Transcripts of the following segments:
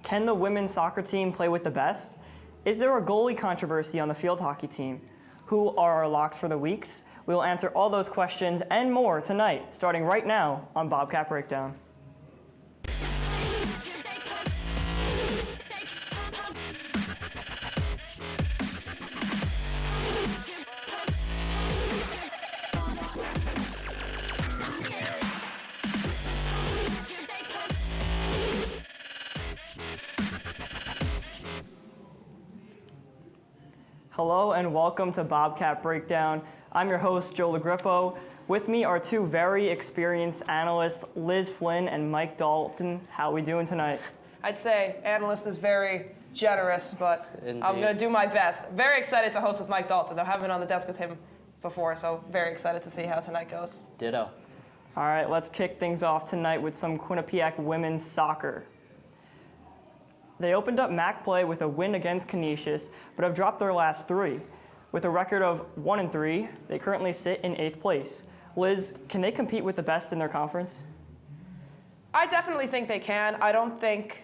Can the women's soccer team play with the best? Is there a goalie controversy on the field hockey team? Who are our locks for the weeks? We will answer all those questions and more tonight, starting right now on Bobcat Breakdown. Hello and welcome to Bobcat Breakdown. I'm your host, Joe LoGrippo. With me are two very experienced analysts, Liz Flynn and Mike Dalton. How are we doing tonight? I'd say analyst is very generous, but Indeed. I'm going to do my best. Very excited to host with Mike Dalton. I haven't been on the desk with him before, so very excited to see how tonight goes. Ditto. All right, let's kick things off tonight with some Quinnipiac women's soccer. They opened up MAC play with a win against Canisius, but have dropped their last three. With a record of 1-3, they currently sit in 8th place. Liz, can they compete with the best in their conference? I definitely think they can. I don't think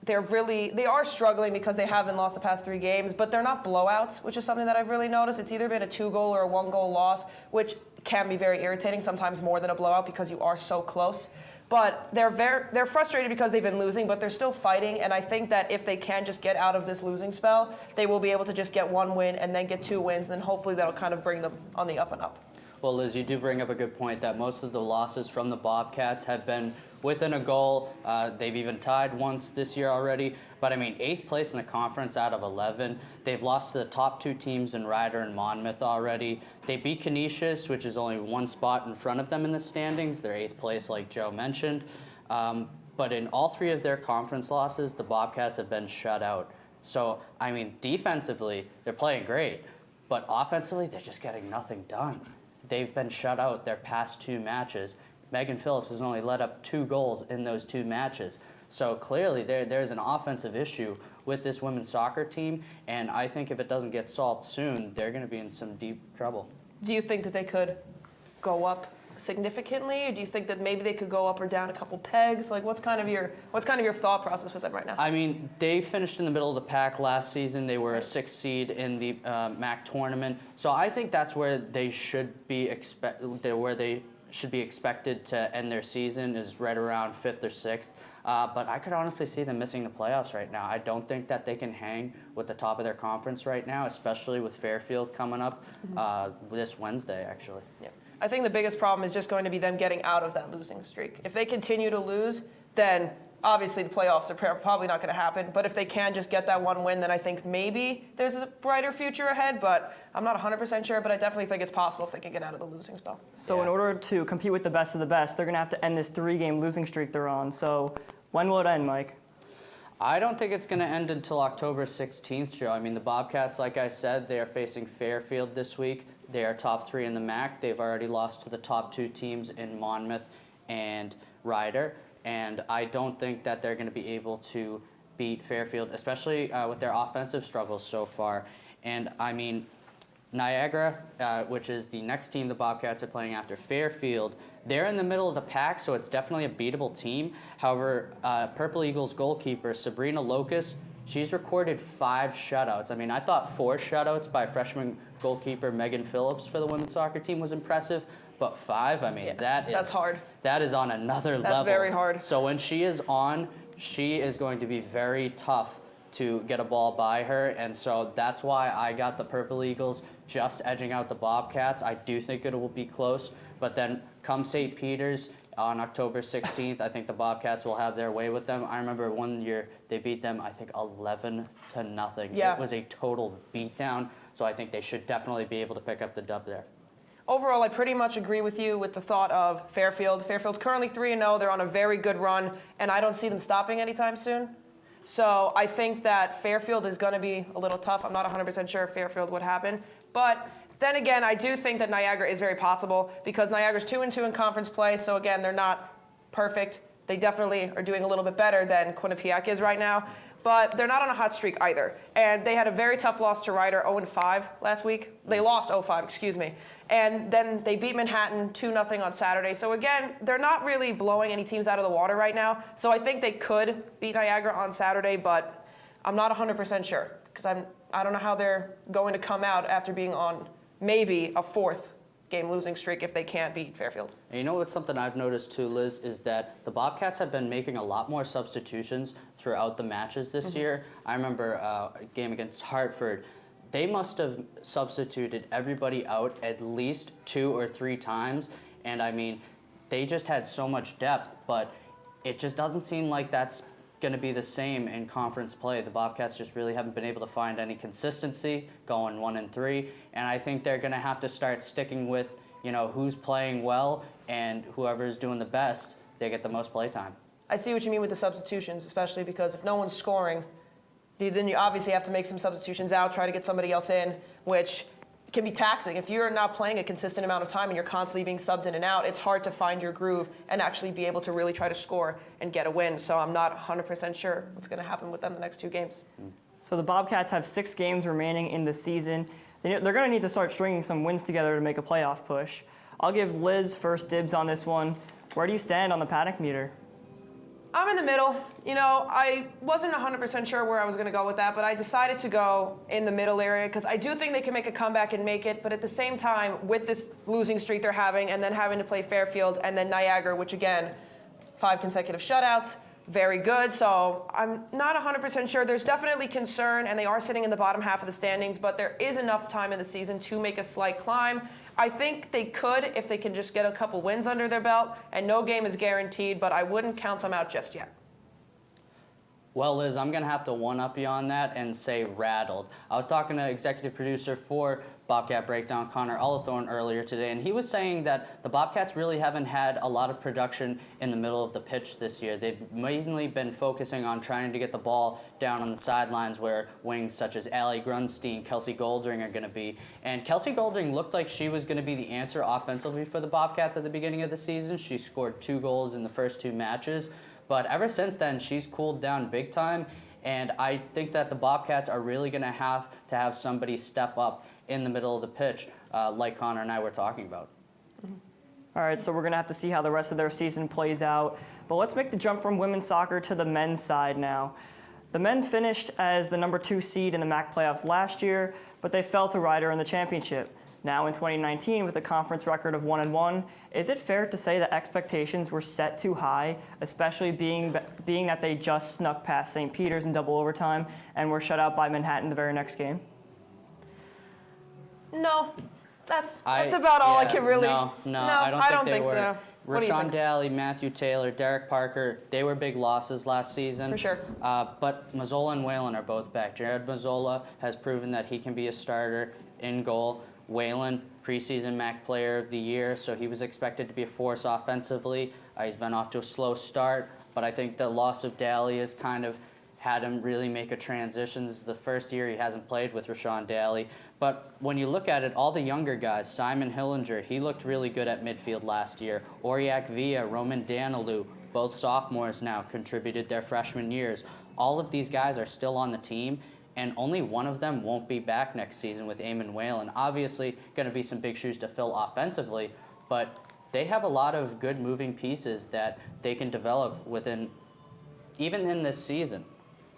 they are struggling because they haven't lost the past 3 games, but they're not blowouts, which is something that I've really noticed. It's either been a 2-goal or a 1-goal loss, which can be very irritating, sometimes more than a blowout because you are so close. But they're frustrated because they've been losing, but they're still fighting. And I think that if they can just get out of this losing spell, they will be able to just get 1 win and then get 2 wins. And then hopefully that'll kind of bring them on the up and up. Well, Liz, you do bring up a good point that most of the losses from the Bobcats have been within a goal. They've even tied once this year already. But, 8th place in the conference out of 11. They've lost to the top 2 teams in Ryder and Monmouth already. They beat Canisius, which is only 1 spot in front of them in the standings. They're 8th place, like Joe mentioned. But in all 3 of their conference losses, the Bobcats have been shut out. So, defensively, they're playing great. But offensively, they're just getting nothing done. They've been shut out their past 2 matches. Megan Phillips has only let up 2 goals in those 2 matches. So clearly there's an offensive issue with this women's soccer team, and I think if it doesn't get solved soon, they're going to be in some deep trouble. Do you think that they could go up significantly, or do you think that maybe they could go up or down a couple pegs? Like, what's kind of your thought process with them right now? They finished in the middle of the pack last season. They were a 6th seed in the MAC tournament. So I think that's where they should be expected to end their season, is right around 5th or 6th. But I could honestly see them missing the playoffs right now. I don't think that they can hang with the top of their conference right now, especially with Fairfield coming up this Wednesday, actually. Yeah. I think the biggest problem is just going to be them getting out of that losing streak. If they continue to lose, then obviously the playoffs are probably not going to happen. But if they can just get that 1 win, then I think maybe there's a brighter future ahead. But I'm not 100% sure, but I definitely think it's possible if they can get out of the losing spell. So in order to compete with the best of the best, they're going to have to end this 3-game losing streak they're on. So when will it end, Mike? I don't think it's going to end until October 16th, Joe. The Bobcats, like I said, they are facing Fairfield this week. They are top 3 in the MAC. They've already lost to the top 2 teams in Monmouth and Ryder. And I don't think that they're going to be able to beat Fairfield, especially with their offensive struggles so far. And Niagara, which is the next team the Bobcats are playing after Fairfield, they're in the middle of the pack, so it's definitely a beatable team. However, Purple Eagles goalkeeper Sabrina Locust, she's recorded 5 shutouts. I thought 4 shutouts by freshman goalkeeper Megan Phillips for the women's soccer team was impressive, but 5, that's hard. That is on another level. That's very hard. So when she is on, she is going to be very tough to get a ball by her, and so that's why I got the Purple Eagles just edging out the Bobcats. I do think it will be close, but then come St. Peter's on October 16th, I think the Bobcats will have their way with them. I remember one year they beat them, 11-0. Yeah. It was a total beatdown, so I think they should definitely be able to pick up the dub there. Overall, I pretty much agree with you with the thought of Fairfield. Fairfield's currently 3-0. They're on a very good run, and I don't see them stopping anytime soon. So I think that Fairfield is going to be a little tough. I'm not 100% sure if Fairfield would happen. But then again, I do think that Niagara is very possible because Niagara's 2-2 in conference play. So again, they're not perfect. They definitely are doing a little bit better than Quinnipiac is right now. But they're not on a hot streak either. And they had a very tough loss to Ryder, 0-5 last week. They lost 0-5, excuse me. And then they beat Manhattan 2-0 on Saturday. So again, they're not really blowing any teams out of the water right now. So I think they could beat Niagara on Saturday, but I'm not 100% sure because I don't know how they're going to come out after being on maybe a fourth game losing streak if they can't beat Fairfield. And you know what's something I've noticed too, Liz, is that the Bobcats have been making a lot more substitutions throughout the matches this year. I remember a game against Hartford. They must have substituted everybody out at least 2 or 3 times. And I mean, they just had so much depth, but it just doesn't seem like that's going to be the same in conference play. The Bobcats just really haven't been able to find any consistency going 1-3, and I think they're going to have to start sticking with, you know, who's playing well, and whoever's doing the best, they get the most play time. I see what you mean with the substitutions, especially because if no one's scoring, then you obviously have to make some substitutions out, try to get somebody else in, which can be taxing. If you're not playing a consistent amount of time and you're constantly being subbed in and out, it's hard to find your groove and actually be able to really try to score and get a win. So I'm not 100% sure what's going to happen with them the next 2 games. So the Bobcats have 6 games remaining in the season. They're going to need to start stringing some wins together to make a playoff push. I'll give Liz first dibs on this one. Where do you stand on the panic meter? I'm in the middle. You know, I wasn't 100% sure where I was going to go with that, but I decided to go in the middle area because I do think they can make a comeback and make it. But at the same time, with this losing streak they're having and then having to play Fairfield and then Niagara, which again, 5 consecutive shutouts, very good. So I'm not 100% sure. There's definitely concern, and they are sitting in the bottom half of the standings, but there is enough time in the season to make a slight climb. I think they could if they can just get a couple wins under their belt, and no game is guaranteed, but I wouldn't count them out just yet. Well, Liz, I'm going to have to one-up you on that and say rattled. I was talking to executive producer for Bobcat Breakdown, Connor Ullathorne, earlier today, and he was saying that the Bobcats really haven't had a lot of production in the middle of the pitch this year. They've mainly been focusing on trying to get the ball down on the sidelines where wings such as Allie Grunstein, Kelsey Goldring are going to be. And Kelsey Goldring looked like she was going to be the answer offensively for the Bobcats at the beginning of the season. She scored 2 goals in the first 2 matches. But ever since then, she's cooled down big time, and I think that the Bobcats are really going to have somebody step up in the middle of the pitch, like Connor and I were talking about. All right, so we're going to have to see how the rest of their season plays out. But let's make the jump from women's soccer to the men's side now. The men finished as the number 2 seed in the MAC playoffs last year, but they fell to Ryder in the championship. Now in 2019, with a conference record of 1-1, is it fair to say that expectations were set too high, especially being that they just snuck past St. Peter's in double overtime and were shut out by Manhattan the very next game? No, that's about all I can really. No, I don't think they were. So. What do you Rashawn think? Daly, Matthew Taylor, Derek Parker, they were big losses last season. For sure. But Mazzola and Whalen are both back. Jared Mazzola has proven that he can be a starter in goal. Whalen, preseason MAC Player of the Year, so he was expected to be a force offensively. He's been off to a slow start, but I think the loss of Daly has kind of had him really make a transition. This is the first year he hasn't played with Rashawn Daly. But when you look at it, all the younger guys, Simon Hillinger, he looked really good at midfield last year. Auriac Villa, Roman Danilou, both sophomores now, contributed their freshman years. All of these guys are still on the team, and only one of them won't be back next season with Eamon Whalen. Obviously, going to be some big shoes to fill offensively, but they have a lot of good moving pieces that they can develop even in this season.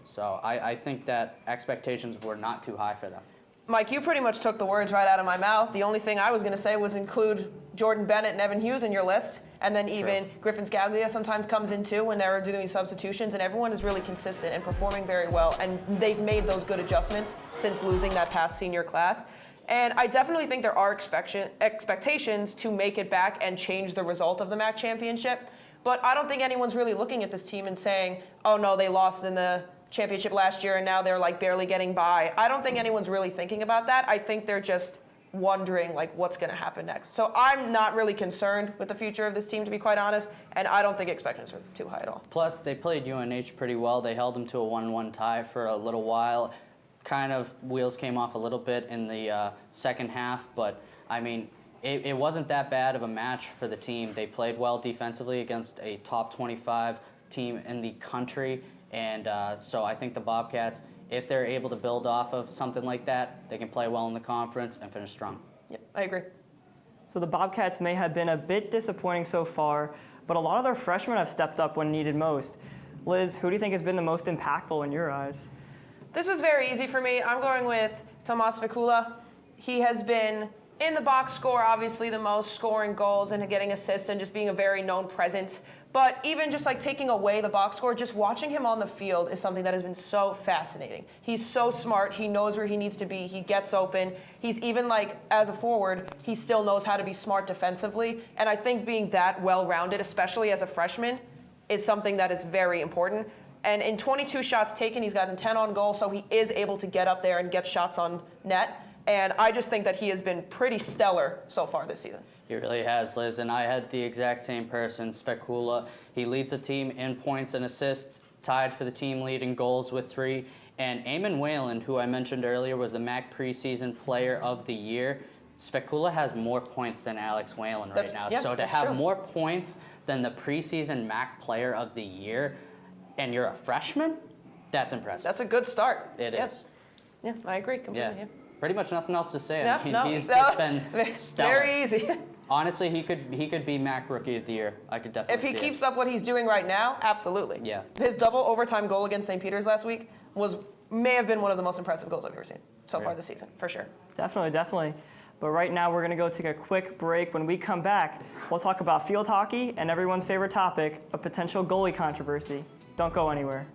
So I think that expectations were not too high for them. Mike, you pretty much took the words right out of my mouth. The only thing I was going to say was include Jordan Bennett and Evan Hughes in your list, and then even Griffin Scaglia sometimes comes in too when they're doing substitutions, and everyone is really consistent and performing very well, and they've made those good adjustments since losing that past senior class. And I definitely think there are expectations to make it back and change the result of the MAC championship, but I don't think anyone's really looking at this team and saying, oh no, they lost in the championship last year and now they're like barely getting by. I don't think anyone's really thinking about that. I think they're just wondering like what's going to happen next. So I'm not really concerned with the future of this team, to be quite honest, and I don't think expectations are too high at all. Plus, they played UNH pretty well. They held them to a 1-1 tie for a little while. Kind of wheels came off a little bit in the second half, but I mean, it wasn't that bad of a match for the team. They played well defensively against a top 25 team in the country. And so I think the Bobcats, if they're able to build off of something like that, they can play well in the conference and finish strong. Yep, I agree. So the Bobcats may have been a bit disappointing so far, but a lot of their freshmen have stepped up when needed most. Liz, who do you think has been the most impactful in your eyes? This was very easy for me. I'm going with Tomas Vikula. He has been in the box score, obviously the most, scoring goals and getting assists and just being a very known presence. But even just like taking away the box score, just watching him on the field is something that has been so fascinating. He's so smart. He knows where he needs to be. He gets open. He's even like, as a forward, he still knows how to be smart defensively. And I think being that well-rounded, especially as a freshman, is something that is very important. And in 22 shots taken, he's gotten 10 on goal, so he is able to get up there and get shots on net. And I just think that he has been pretty stellar so far this season. He really has, Liz, and I had the exact same person, Svekula. He leads the team in points and assists, tied for the team lead in goals with 3. And Eamon Whalen, who I mentioned earlier, was the MAC preseason player of the year. Svekula has more points than Alex Whalen right now. So to have more points than the preseason MAC player of the year, and you're a freshman, that's impressive. That's a good start. It is. Yeah, I agree completely. Yeah. Pretty much nothing else to say. No, I mean, no, he's just been stellar. Very easy. Honestly, he could be MAC Rookie of the Year. I could definitely If he keeps up what he's doing right now, absolutely. Yeah. His double overtime goal against St. Peter's last week may have been one of the most impressive goals I've ever seen so far this season, for sure. Definitely. But right now, we're going to go take a quick break. When we come back, we'll talk about field hockey and everyone's favorite topic, a potential goalie controversy. Don't go anywhere.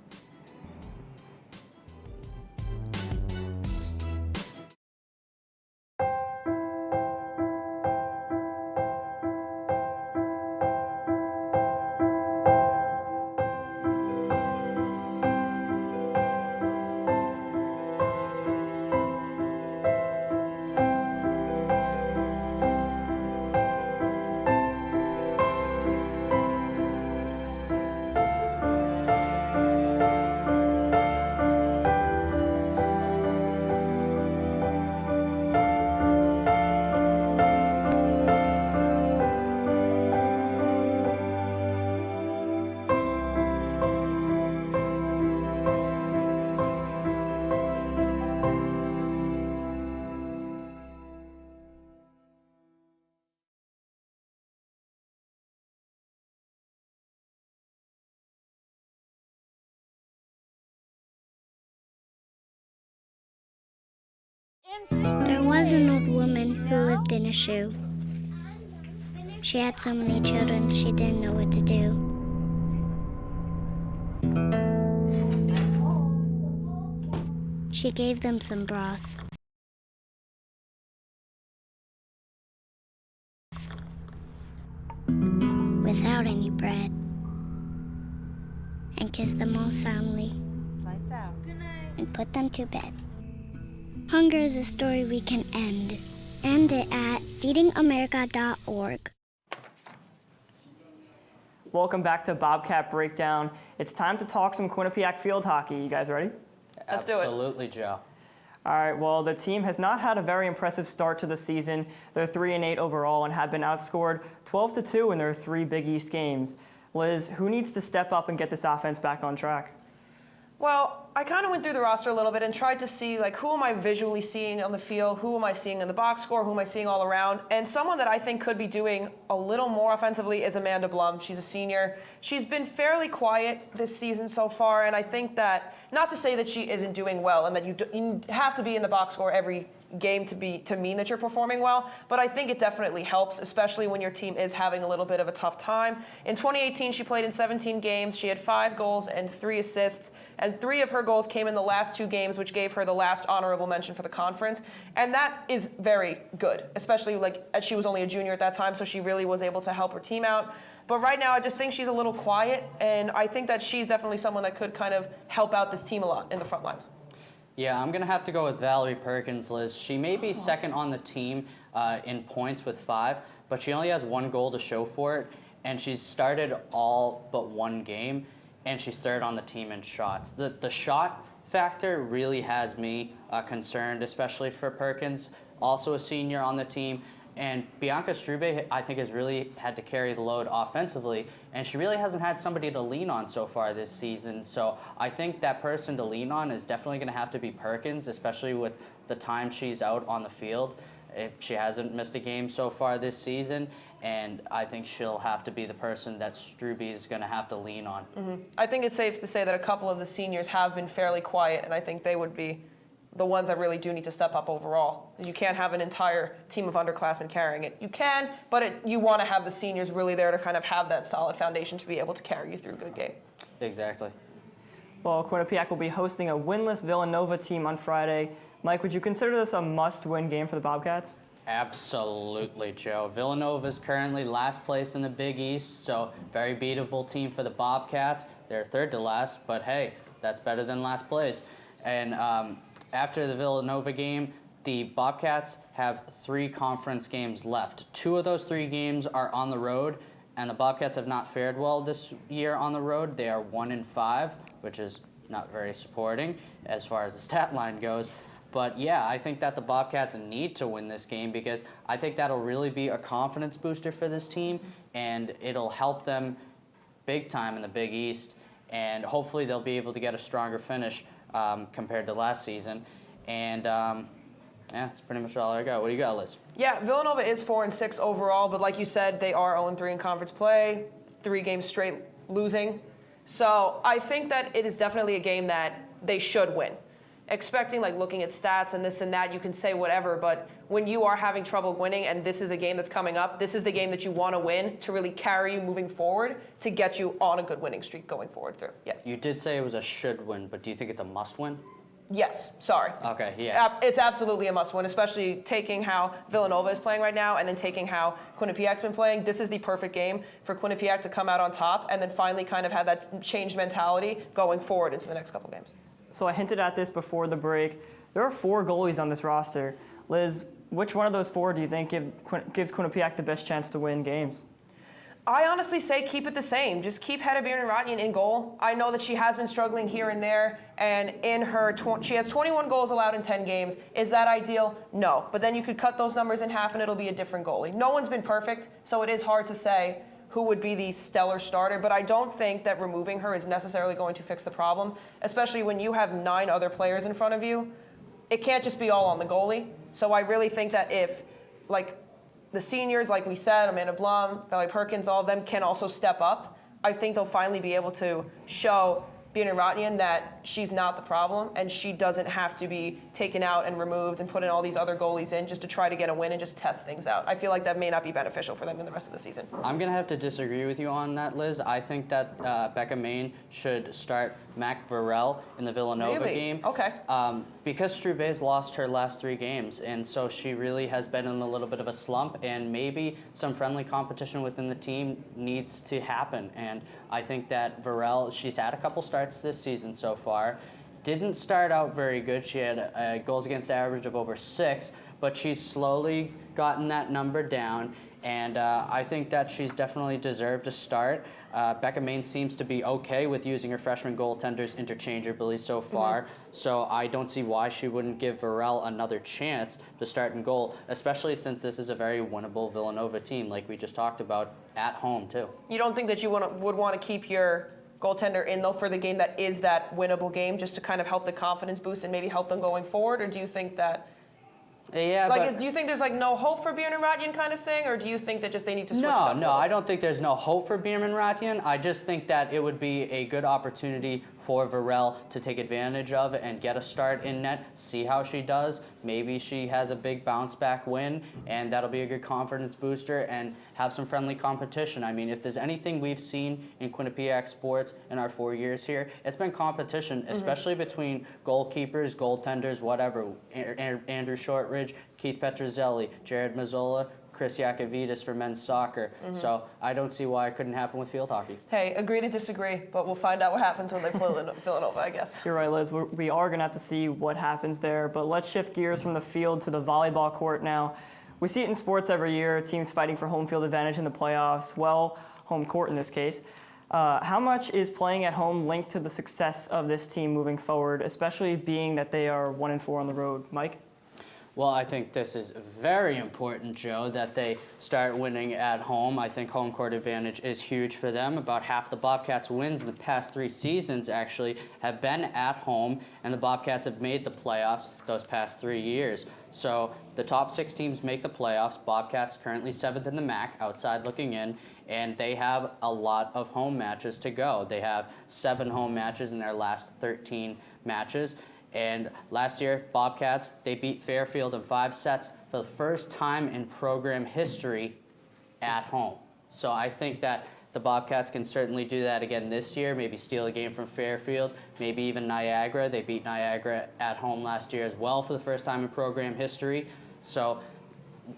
There was an old woman who lived in a shoe. She had so many children, she didn't know what to do. She gave them some broth. Without any bread. And kissed them all soundly. Lights out. Good night. And put them to bed. Hunger is a story we can end. End it at feedingamerica.org. Welcome back to Bobcat Breakdown. It's time to talk some Quinnipiac field hockey. You guys ready? Let's do it. Absolutely, Joe. All right, well, the team has not had a very impressive start to the season. They're 3-8 overall and have been outscored 12-2 in their 3 Big East games. Liz, who needs to step up and get this offense back on track? Well, I kind of went through the roster a little bit and tried to see, like, who am I visually seeing on the field? Who am I seeing in the box score? Who am I seeing all around? And someone that I think could be doing a little more offensively is Amanda Blum. She's a senior. She's been fairly quiet this season so far, and I think that, not to say that she isn't doing well and that you have to be in the box score every game to mean that you're performing well, but I think it definitely helps, especially when your team is having a little bit of a tough time. In 2018, she played in 17 games. She had 5 goals and 3 assists, and 3 of her goals came in the last 2 games, which gave her the last honorable mention for the conference, and that is very good, especially like she was only a junior at that time, so she really was able to help her team out. But right now, I just think she's a little quiet, and I think that she's definitely someone that could kind of help out this team a lot in the front lines. Yeah, I'm going to have to go with Valerie Perkins, Liz. She may be second on the team in points with 5, but she only has 1 goal to show for it, and she's started all but 1 game, and she's third on the team in shots. The shot factor really has me concerned, especially for Perkins, also a senior on the team. And Bianca Strube, I think, has really had to carry the load offensively, and she really hasn't had somebody to lean on so far this season. So I think that person to lean on is definitely going to have to be Perkins, especially with the time she's out on the field. She hasn't missed a game so far this season, and I think she'll have to be the person that Strube is going to have to lean on. I think it's safe to say that a couple of the seniors have been fairly quiet, and I think they would be the ones that really do need to step up overall. You can't have an entire team of underclassmen carrying it. You can, but you want to have the seniors really there to kind of have that solid foundation to be able to carry you through a good game. Exactly. Well, Quinnipiac will be hosting a winless Villanova team on Friday. Mike, would you consider this a must-win game for the Bobcats? Absolutely, Joe. Villanova is currently last place in the Big East, so very beatable team for the Bobcats. They're third to last, but hey, that's better than last place. And after the Villanova game, the Bobcats have 3 conference games left. 2 of those 3 games are on the road, and the Bobcats have not fared well this year on the road. They are 1-5, which is not very supporting as far as the stat line goes. But yeah, I think that the Bobcats need to win this game because I think that'll really be a confidence booster for this team, and it'll help them big time in the Big East, and hopefully they'll be able to get a stronger finish compared to last season. And yeah, that's pretty much all I got. What do you got, Liz? Yeah, Villanova is 4-6 overall, but like you said, they are 0-3 in conference play, 3 games straight losing. So I think that it is definitely a game that they should win. Expecting, like, looking at stats and this and that, you can say whatever, but when you are having trouble winning and this is a game that's coming up, this is the game that you want to win to really carry you moving forward to get you on a good winning streak going forward through. Yeah. You did say it was a should win, but do you think it's a must win? Yes, sorry. Okay, yeah. It's absolutely a must win, especially taking how Villanova is playing right now and then taking how Quinnipiac's been playing. This is the perfect game for Quinnipiac to come out on top and then finally kind of have that changed mentality going forward into the next couple games. So I hinted at this before the break. There are 4 goalies on this roster. Liz, which one of those 4 do you think gives Quinnipiac the best chance to win games? I honestly say keep it the same. Just keep Hedda Bjorn-Ratjen in goal. I know that she has been struggling here and there, and in her she has 21 goals allowed in 10 games. Is that ideal? No. But then you could cut those numbers in half and it'll be a different goalie. No one's been perfect, so it is hard to say who would be the stellar starter, but I don't think that removing her is necessarily going to fix the problem, especially when you have 9 other players in front of you. It can't just be all on the goalie. So I really think that if, like, the seniors, like we said, Amanda Blum, Valerie Perkins, all of them can also step up, I think they'll finally be able to show Bjorn-Ratjen that she's not the problem and she doesn't have to be taken out and removed and put in all these other goalies in just to try to get a win and just test things out. I feel like that may not be beneficial for them in the rest of the season. I'm going to have to disagree with you on that, Liz. I think that Becca Main should start Mac Burrell in the Villanova Really? game. Okay. Because Strube's lost her last 3 games, and so she really has been in a little bit of a slump, and maybe some friendly competition within the team needs to happen. And I think that Burrell, she's had a couple starts this season so far. Didn't start out very good. She had a goals against average of over 6, but she's slowly gotten that number down, and I think that she's definitely deserved to start. Becca Main seems to be okay with using her freshman goaltenders interchangeably so far, so I don't see why she wouldn't give Varel another chance to start in goal, especially since this is a very winnable Villanova team, like we just talked about, at home too. You don't think that you would want to keep your goaltender in, though, for the game that is that winnable game, just to kind of help the confidence boost and maybe help them going forward? Or do you think that, Yeah, do you think there's like no hope for Bjorn-Ratjen kind of thing? Or do you think that just they need to switch it up? No, I don't think there's no hope for Bjorn-Ratjen. I just think that it would be a good opportunity for Varel to take advantage of and get a start in net, see how she does. Maybe she has a big bounce back win, and that'll be a good confidence booster and have some friendly competition. I mean, if there's anything we've seen in Quinnipiac Sports in our 4 years here, it's been competition, especially between goalkeepers, goaltenders, whatever. Andrew Shortridge, Keith Petrozelli, Jared Mazzola, Chris Yakovitis for men's soccer. So I don't see why it couldn't happen with field hockey. Hey, agree to disagree, but we'll find out what happens when they play Villanova, I guess. You're right, Liz. We are going to have to see what happens there. But let's shift gears from the field to the volleyball court now. We see it in sports every year, teams fighting for home field advantage in the playoffs, well, home court in this case. How much is playing at home linked to the success of this team moving forward, especially being that they are 1-4 on the road? Mike? Well, I think this is very important, Joe, that they start winning at home. I think home court advantage is huge for them. About half the Bobcats' wins in the past 3 seasons actually have been at home, and the Bobcats have made the playoffs those past 3 years. So the top 6 teams make the playoffs. Bobcats currently 7th in the MAC, outside looking in, and they have a lot of home matches to go. They have 7 home matches in their last 13 matches. And last year, Bobcats, they beat Fairfield in 5 sets for the first time in program history at home. So I think that the Bobcats can certainly do that again this year, maybe steal a game from Fairfield, maybe even Niagara. They beat Niagara at home last year as well for the first time in program history. So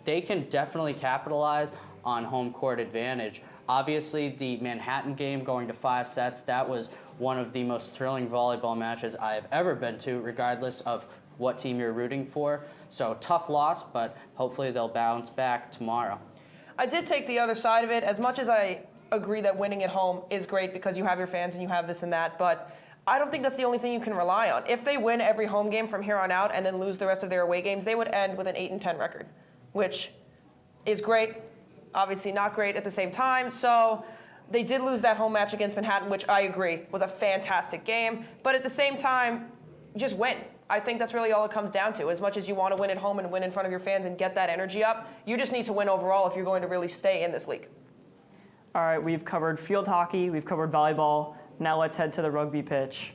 they can definitely capitalize on home court advantage. Obviously, the Manhattan game going to 5 sets, that was one of the most thrilling volleyball matches I have ever been to, regardless of what team you're rooting for. So tough loss, but hopefully they'll bounce back tomorrow. I did take the other side of it. As much as I agree that winning at home is great because you have your fans and you have this and that, but I don't think that's the only thing you can rely on. If they win every home game from here on out and then lose the rest of their away games, they would end with an 8-10 record, which is great. Obviously not great at the same time. So they did lose that home match against Manhattan, which I agree was a fantastic game. But at the same time, just win. I think that's really all it comes down to. As much as you want to win at home and win in front of your fans and get that energy up, you just need to win overall if you're going to really stay in this league. All right, we've covered field hockey, we've covered volleyball. Now let's head to the rugby pitch.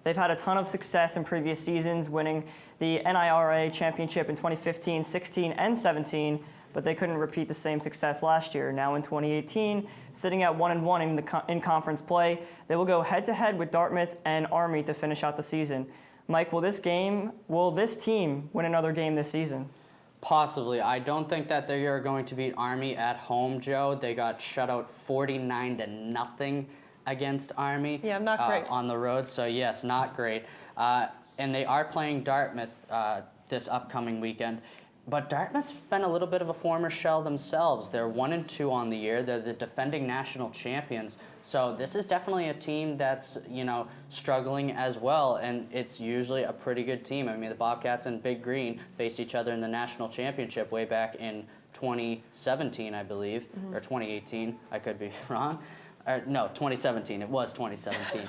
They've had a ton of success in previous seasons, winning the NIRA championship in 2015, 16, and 17, but they couldn't repeat the same success last year. Now in 2018, sitting at 1-1 in conference play, they will go head-to-head with Dartmouth and Army to finish out the season. Mike, will this team win another game this season? Possibly. I don't think that they are going to beat Army at home, Joe. They got shut out 49-0 against Army. Yeah, not great. On the road, so yes, not great. And they are playing Dartmouth this upcoming weekend. But Dartmouth's been a little bit of a former shell themselves. They're 1-2 on the year. They're the defending national champions. So this is definitely a team that's, struggling as well. And it's usually a pretty good team. I mean, the Bobcats and Big Green faced each other in the national championship way back in 2017, I believe, or 2018. I could be wrong. No, 2017. It was 2017.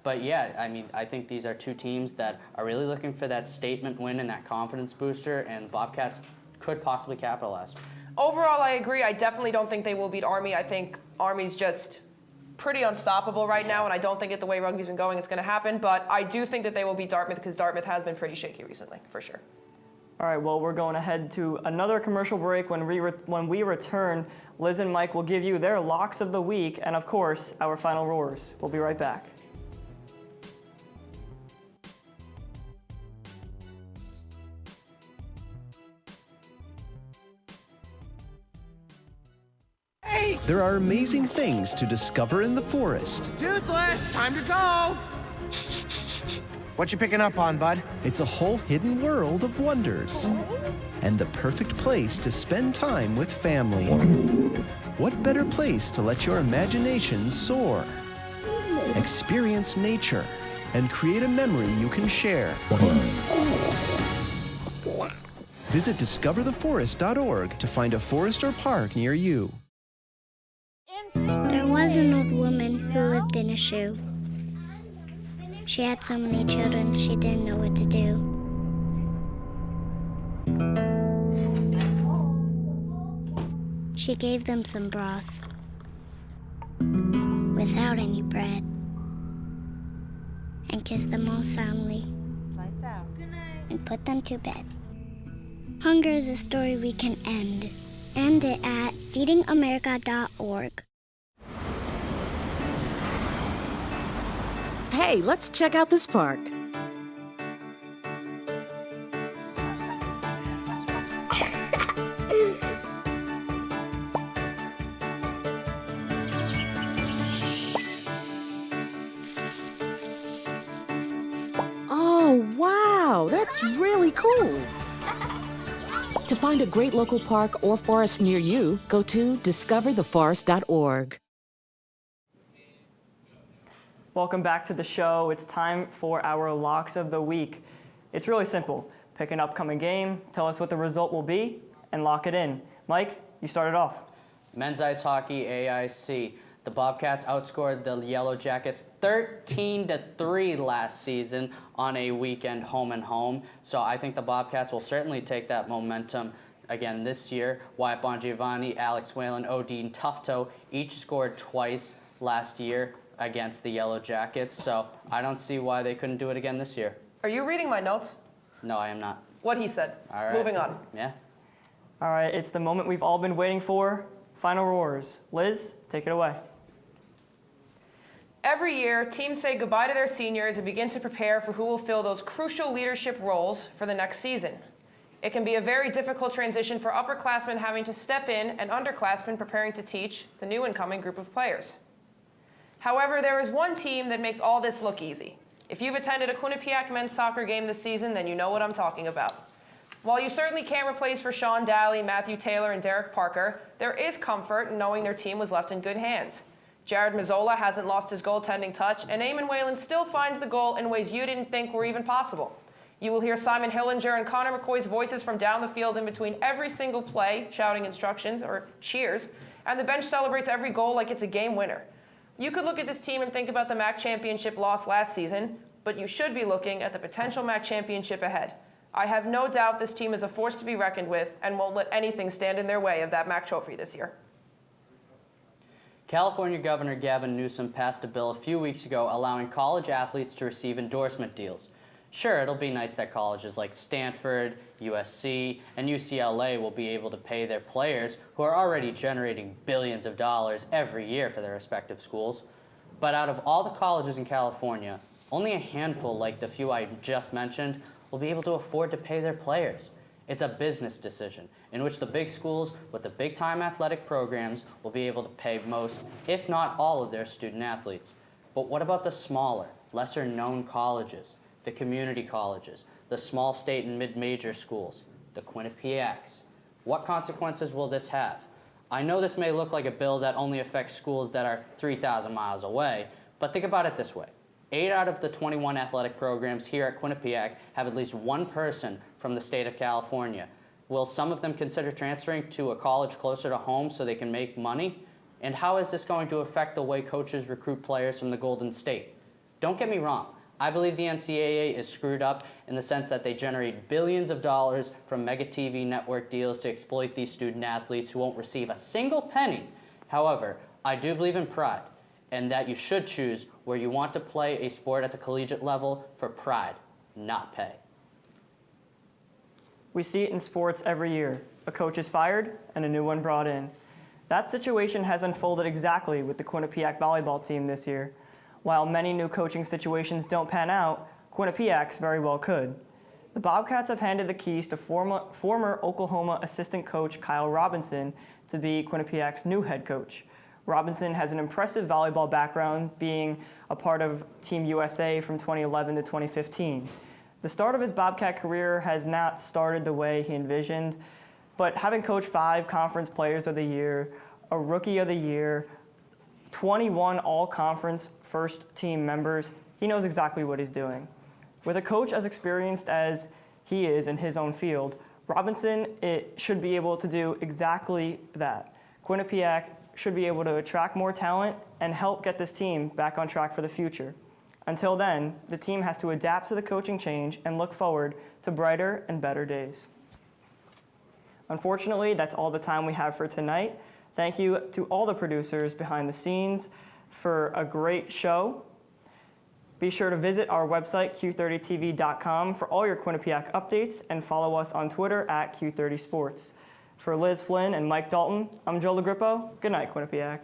But yeah, I mean, I think these are 2 teams that are really looking for that statement win and that confidence booster, and Bobcats could possibly capitalize. Overall, I agree. I definitely don't think they will beat Army. I think Army's just pretty unstoppable right now, and I don't think the way rugby's been going, it's going to happen. But I do think that they will beat Dartmouth because Dartmouth has been pretty shaky recently, for sure. All right, well, we're going ahead to another commercial break. When we return, Liz and Mike will give you their locks of the week and, of course, our final roars. We'll be right back. There are amazing things to discover in the forest. Toothless, time to go! What you picking up on, bud? It's a whole hidden world of wonders. And the perfect place to spend time with family. What better place to let your imagination soar? Experience nature and create a memory you can share. Visit discovertheforest.org to find a forest or park near you. There was an old woman who lived in a shoe. She had so many children, she didn't know what to do. She gave them some broth without any bread and kissed them all soundly Lights out. Good night. and put them to bed. Hunger is a story we can end. End it at feedingamerica.org. Hey, let's check out this park. Oh, wow, that's really cool. To find a great local park or forest near you, go to discovertheforest.org. Welcome back to the show. It's time for our locks of the week. It's really simple. Pick an upcoming game, tell us what the result will be, and lock it in. Mike, you started off. Men's ice hockey, AIC. The Bobcats outscored the Yellow Jackets 13-3 last season on a weekend home and home. So I think the Bobcats will certainly take that momentum again this year. Wyatt Bongiovanni, Alex Whalen, Odin Tufto each scored twice last year against the Yellow Jackets. So I don't see why they couldn't do it again this year. Are you reading my notes? No, I am not. What he said. All right. Moving on. Yeah. All right, it's the moment we've all been waiting for. Final roars. Liz, take it away. Every year, teams say goodbye to their seniors and begin to prepare for who will fill those crucial leadership roles for the next season. It can be a very difficult transition for upperclassmen having to step in and underclassmen preparing to teach the new incoming group of players. However, there is one team that makes all this look easy. If you've attended a Quinnipiac men's soccer game this season, then you know what I'm talking about. While you certainly can't replace Rashawn Daly, Matthew Taylor, and Derek Parker, there is comfort in knowing their team was left in good hands. Jared Mazzola hasn't lost his goaltending touch, and Eamon Whalen still finds the goal in ways you didn't think were even possible. You will hear Simon Hillinger and Connor McCoy's voices from down the field in between every single play, shouting instructions or cheers, and the bench celebrates every goal like it's a game winner. You could look at this team and think about the MAC championship loss last season, but you should be looking at the potential MAC championship ahead. I have no doubt this team is a force to be reckoned with and won't let anything stand in their way of that MAC trophy this year. California Governor Gavin Newsom passed a bill a few weeks ago allowing college athletes to receive endorsement deals. Sure, it'll be nice that colleges like Stanford, USC, and UCLA will be able to pay their players who are already generating billions of dollars every year for their respective schools. But out of all the colleges in California, only a handful, like the few I just mentioned, will be able to afford to pay their players. It's a business decision in which the big schools with the big-time athletic programs will be able to pay most, if not all, of their student athletes. But what about the smaller, lesser-known colleges, the community colleges, the small state and mid-major schools, the Quinnipiacs? What consequences will this have? I know this may look like a bill that only affects schools that are 3,000 miles away, but think about it this way. 8 out of the 21 athletic programs here at Quinnipiac have at least one person from the state of California. Will some of them consider transferring to a college closer to home so they can make money? And how is this going to affect the way coaches recruit players from the Golden State? Don't get me wrong. I believe the NCAA is screwed up in the sense that they generate billions of dollars from mega TV network deals to exploit these student athletes who won't receive a single penny. However, I do believe in pride, and that you should choose where you want to play a sport at the collegiate level for pride, not pay. We see it in sports every year. A coach is fired and a new one brought in. That situation has unfolded exactly with the Quinnipiac volleyball team this year. While many new coaching situations don't pan out, Quinnipiac's very well could. The Bobcats have handed the keys to former Oklahoma assistant coach Kyle Robinson to be Quinnipiac's new head coach. Robinson has an impressive volleyball background, being a part of Team USA from 2011 to 2015. The start of his Bobcat career has not started the way he envisioned, but having coached 5 Conference Players of the Year, a Rookie of the Year, 21 all-conference first-team members, he knows exactly what he's doing. With a coach as experienced as he is in his own field, Robinson should be able to do exactly that. Quinnipiac should be able to attract more talent and help get this team back on track for the future. Until then, the team has to adapt to the coaching change and look forward to brighter and better days. Unfortunately, that's all the time we have for tonight. Thank you to all the producers behind the scenes for a great show. Be sure to visit our website, q30tv.com, for all your Quinnipiac updates, and follow us on Twitter at Q30Sports. For Liz Flynn and Mike Dalton, I'm Joe LoGrippo. Good night, Quinnipiac.